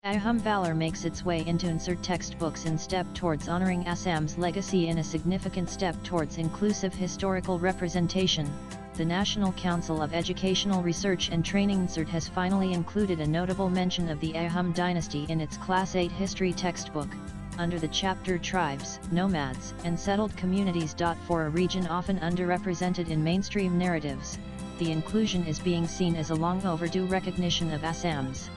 Ahom Valour makes its way into NCERT textbooks in step towards honoring Assam's legacy in a significant step towards inclusive historical representation. The National Council of Educational Research and Training NCERT has finally included a notable mention of the Ahom dynasty in its Class 8 history textbook, under the chapter Tribes, Nomads, and Settled Communities. For a region often underrepresented in mainstream narratives, the inclusion is being seen as a long overdue recognition of Assam's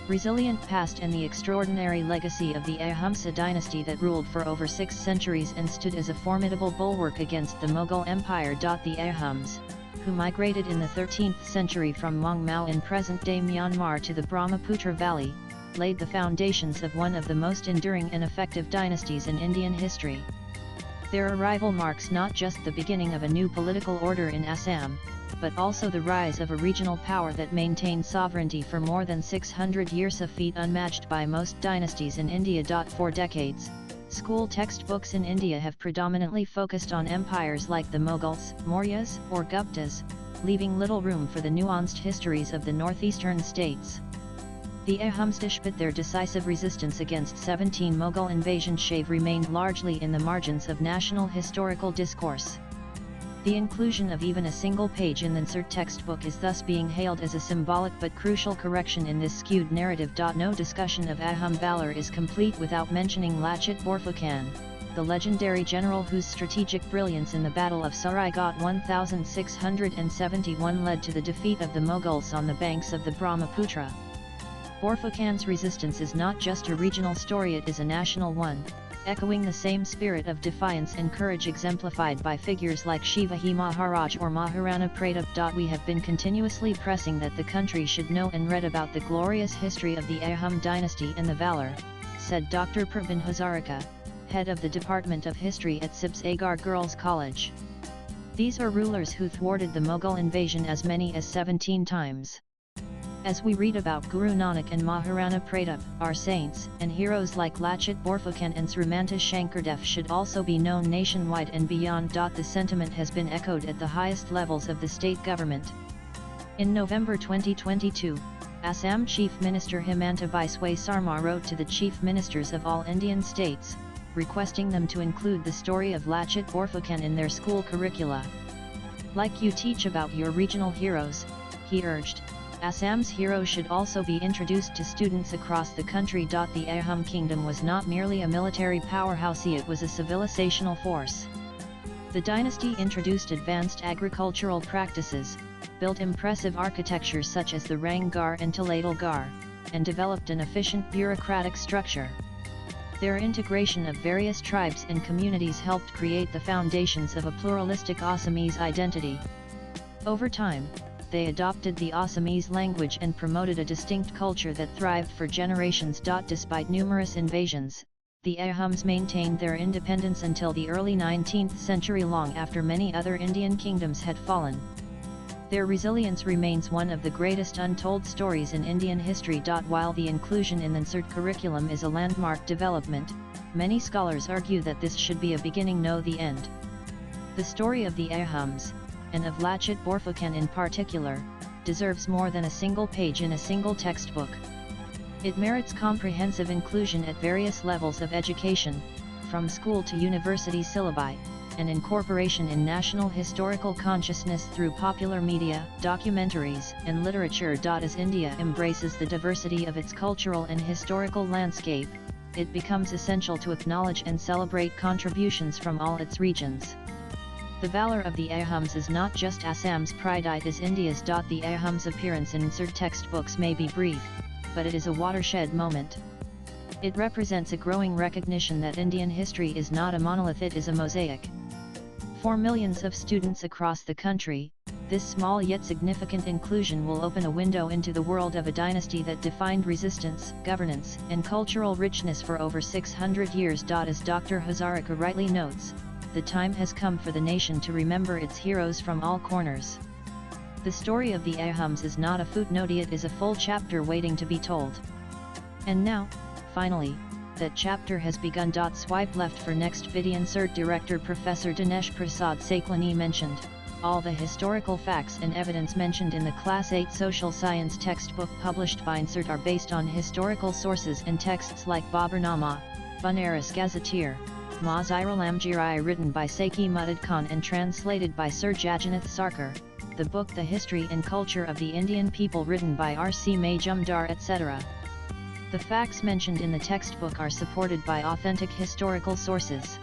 resilient past and the extraordinary legacy of the Ahomsa dynasty that ruled for over 6 centuries and stood as a formidable bulwark against the Mughal Empire. The Ahoms, who migrated in the 13th century from Maung Mao in present-day Myanmar to the Brahmaputra Valley, laid the foundations of one of the most enduring and effective dynasties in Indian history. Their arrival marks not just the beginning of a new political order in Assam, but also the rise of a regional power that maintained sovereignty for more than 600 years, a feat unmatched by most dynasties in India. For decades, school textbooks in India have predominantly focused on empires like the Mughals, Mauryas, or Guptas, leaving little room for the nuanced histories of the northeastern states. The Ahoms, despite their decisive resistance against 17 Mughal invasions, have remained largely in the margins of national historical discourse. The inclusion of even a single page in the NCERT textbook is thus being hailed as a symbolic but crucial correction in this skewed narrative. No discussion of Ahom Valour is complete without mentioning Lachit Borphukan, the legendary general whose strategic brilliance in the Battle of Saraighat 1671 led to the defeat of the Mughals on the banks of the Brahmaputra. Borphukan's resistance is not just a regional story, it is a national one, echoing the same spirit of defiance and courage exemplified by figures like Shivaji Maharaj or Maharana Pratap. We have been continuously pressing that the country should know and read about the glorious history of the Ahom dynasty and the Valour, said Dr. Prabin Hazarika, head of the Department of History at Sibsagar Girls College. These are rulers who thwarted the Mughal invasion as many as 17 times. As we read about Guru Nanak and Maharana Pratap, our saints and heroes like Lachit Borphukan and Srimanta Shankardev should also be known nationwide and beyond. The sentiment has been echoed at the highest levels of the state government. In November 2022, Assam Chief Minister Himanta Biswa Sarma wrote to the Chief Ministers of all Indian states, requesting them to include the story of Lachit Borphukan in their school curricula. Like you teach about your regional heroes, he urged, Assam's heroes should also be introduced to students across the country. The Ahom kingdom was not merely a military powerhouse, it was a civilizational force. The dynasty introduced advanced agricultural practices, built impressive architecture such as the Rangghar and Taladal Ghar, and developed an efficient bureaucratic structure. Their integration of various tribes and communities helped create the foundations of a pluralistic Assamese identity. Over time, they adopted the Assamese language and promoted a distinct culture that thrived for generations. Despite numerous invasions, the Ahoms maintained their independence until the early 19th century, long after many other Indian kingdoms had fallen. Their resilience remains one of the greatest untold stories in Indian history. While the inclusion in the NCERT curriculum is a landmark development, many scholars argue that this should be a beginning, no the end. The story of the Ahoms, and of Lachit Borphukan in particular, deserves more than a single page in a single textbook. It merits comprehensive inclusion at various levels of education, from school to university syllabi, and incorporation in national historical consciousness through popular media, documentaries, and literature. As India embraces the diversity of its cultural and historical landscape, it becomes essential to acknowledge and celebrate contributions from all its regions. The Valour of the Ahoms is not just Assam's pride, it is India's. The Ahoms' appearance in NCERT textbooks may be brief, but it is a watershed moment. It represents a growing recognition that Indian history is not a monolith, it is a mosaic. For millions of students across the country, this small yet significant inclusion will open a window into the world of a dynasty that defined resistance, governance, and cultural richness for over 600 years. As Dr. Hazarika rightly notes, the time has come for the nation to remember its heroes from all corners. The story of the Ahoms is not a footnote, it is a full chapter waiting to be told. And now, finally, that chapter has begun. Swipe left for next video. NCERT Director Professor Dinesh Prasad Saklani mentioned, All the historical facts and evidence mentioned in the Class 8 social science textbook published by NCERT are based on historical sources and texts like Baburnama, Bunaris Gazetteer, Maziralamgiri written by Saki Mudad Khan and translated by Sir Jajanath Sarkar, the book The History and Culture of the Indian People written by R.C. Majumdar etc. The facts mentioned in the textbook are supported by authentic historical sources.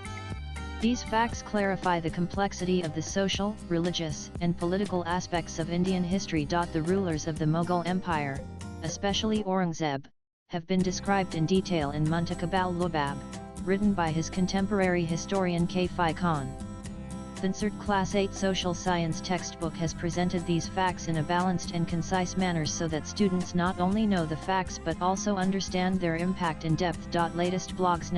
These facts clarify the complexity of the social, religious, and political aspects of Indian history. The rulers of the Mughal Empire, especially Aurangzeb, have been described in detail in Muntakab al-Lubab, written by his contemporary historian Kaifi Khan. The NCERT Class 8 social science textbook has presented these facts in a balanced and concise manner so that students not only know the facts but also understand their impact in depth. Latest blogs